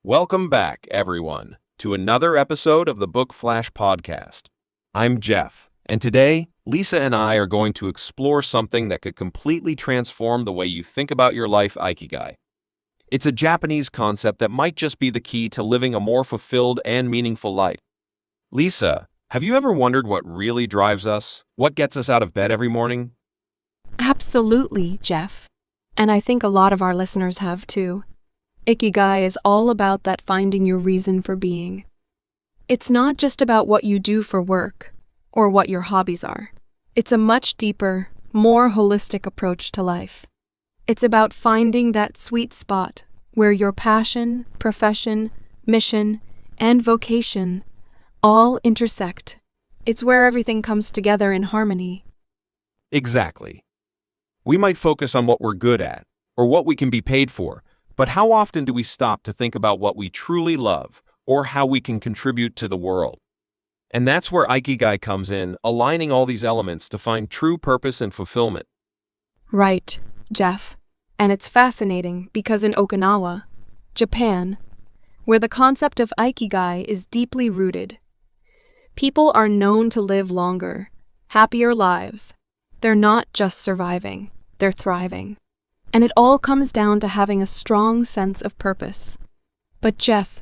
Welcome back, everyone, to another episode of the Book Flash podcast. I'm Jeff, and today, Lisa and I are going to explore something that could completely transform the way you think about your life, Ikigai. It's a Japanese concept that might just be the key to living a more fulfilled and meaningful life. Lisa, have you ever wondered what really drives us? What gets us out of bed every morning? Absolutely, Jeff. And I think a lot of our listeners have too. Ikigai is all about that finding your reason for being. It's not just about what you do for work or what your hobbies are. It's a much deeper, more holistic approach to life. It's about finding that sweet spot where your passion, profession, mission, and vocation all intersect. It's where everything comes together in harmony. Exactly. We might focus on what we're good at or what we can be paid for, but how often do we stop to think about what we truly love or how we can contribute to the world? And that's where Ikigai comes in, aligning all these elements to find true purpose and fulfillment. Right, Jeff. And it's fascinating because in Okinawa, Japan, where the concept of Ikigai is deeply rooted, people are known to live longer, happier lives. They're not just surviving, they're thriving. And it all comes down to having a strong sense of purpose. But Jeff,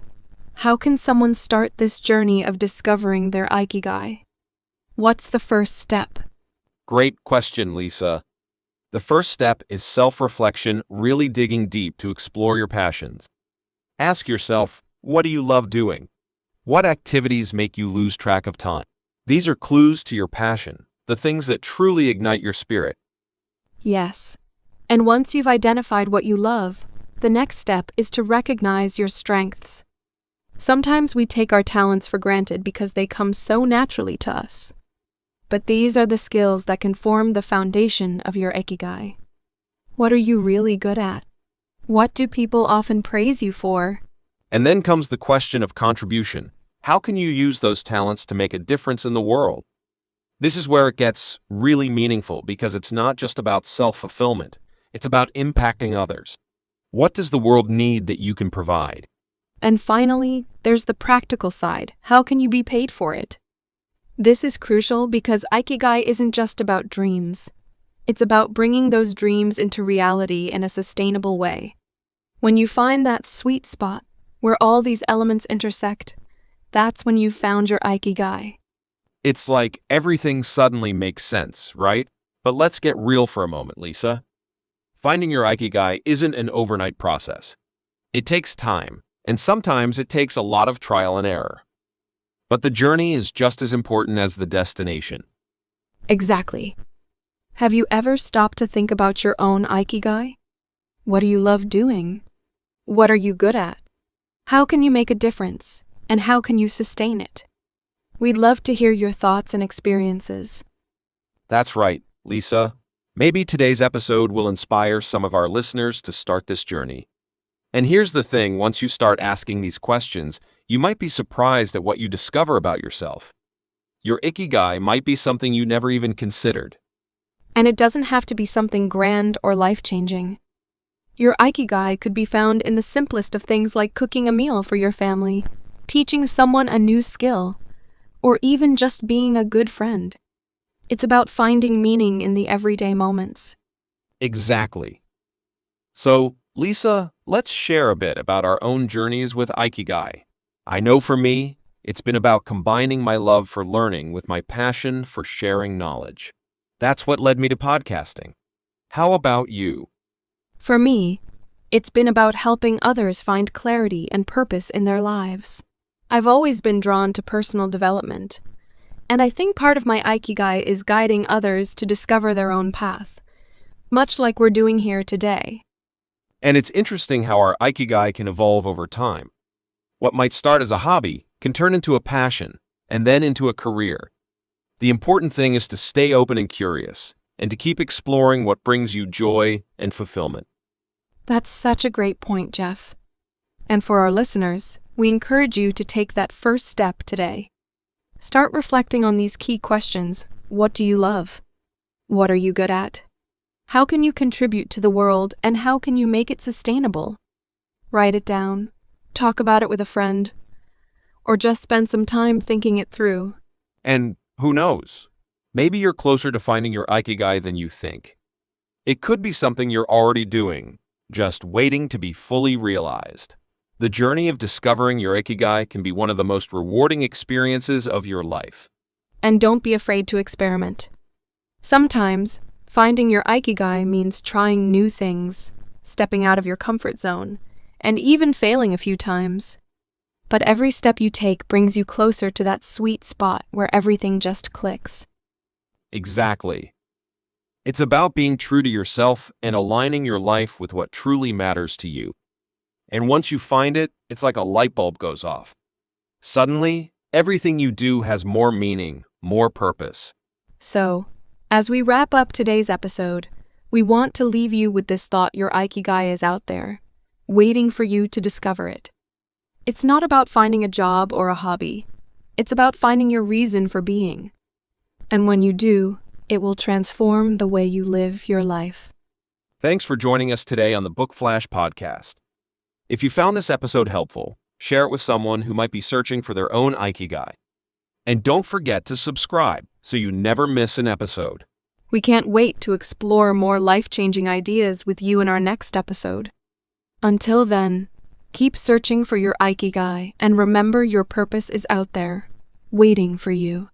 how can someone start this journey of discovering their Ikigai? What's the first step? Great question, Lisa. The first step is self-reflection, really digging deep to explore your passions. Ask yourself, what do you love doing? What activities make you lose track of time? These are clues to your passion, the things that truly ignite your spirit. Yes. And once you've identified what you love, the next step is to recognize your strengths. Sometimes we take our talents for granted because they come so naturally to us. But these are the skills that can form the foundation of your Ikigai. What are you really good at? What do people often praise you for? And then comes the question of contribution. How can you use those talents to make a difference in the world? This is where it gets really meaningful because it's not just about self-fulfillment. It's about impacting others. What does the world need that you can provide? And finally, there's the practical side. How can you be paid for it? This is crucial because Ikigai isn't just about dreams. It's about bringing those dreams into reality in a sustainable way. When you find that sweet spot where all these elements intersect, that's when you've found your Ikigai. It's like everything suddenly makes sense, right? But let's get real for a moment, Lisa. Finding your Ikigai isn't an overnight process. It takes time, and sometimes it takes a lot of trial and error. But the journey is just as important as the destination. Exactly. Have you ever stopped to think about your own Ikigai? What do you love doing? What are you good at? How can you make a difference? And how can you sustain it? We'd love to hear your thoughts and experiences. That's right, Lisa. Maybe today's episode will inspire some of our listeners to start this journey. And here's the thing, once you start asking these questions, you might be surprised at what you discover about yourself. Your Ikigai might be something you never even considered. And it doesn't have to be something grand or life-changing. Your Ikigai could be found in the simplest of things like cooking a meal for your family, teaching someone a new skill, or even just being a good friend. It's about finding meaning in the everyday moments. Exactly. So, Lisa, let's share a bit about our own journeys with Ikigai. I know for me, it's been about combining my love for learning with my passion for sharing knowledge. That's what led me to podcasting. How about you? For me, it's been about helping others find clarity and purpose in their lives. I've always been drawn to personal development, and I think part of my Ikigai is guiding others to discover their own path, much like we're doing here today. And it's interesting how our Ikigai can evolve over time. What might start as a hobby can turn into a passion, and then into a career. The important thing is to stay open and curious, and to keep exploring what brings you joy and fulfillment. That's such a great point, Jeff. And for our listeners, we encourage you to take that first step today. Start reflecting on these key questions. What do you love? What are you good at? How can you contribute to the world, and how can you make it sustainable? Write it down, talk about it with a friend, or just spend some time thinking it through. And who knows? Maybe you're closer to finding your Ikigai than you think. It could be something you're already doing, just waiting to be fully realized. The journey of discovering your Ikigai can be one of the most rewarding experiences of your life. And don't be afraid to experiment. Sometimes, finding your Ikigai means trying new things, stepping out of your comfort zone, and even failing a few times. But every step you take brings you closer to that sweet spot where everything just clicks. Exactly. It's about being true to yourself and aligning your life with what truly matters to you. And once you find it, it's like a light bulb goes off. Suddenly, everything you do has more meaning, more purpose. So, as we wrap up today's episode, we want to leave you with this thought: your Ikigai is out there, waiting for you to discover it. It's not about finding a job or a hobby. It's about finding your reason for being. And when you do, it will transform the way you live your life. Thanks for joining us today on the Book Flash podcast. If you found this episode helpful, share it with someone who might be searching for their own Ikigai. And don't forget to subscribe so you never miss an episode. We can't wait to explore more life-changing ideas with you in our next episode. Until then, keep searching for your Ikigai and remember your purpose is out there, waiting for you.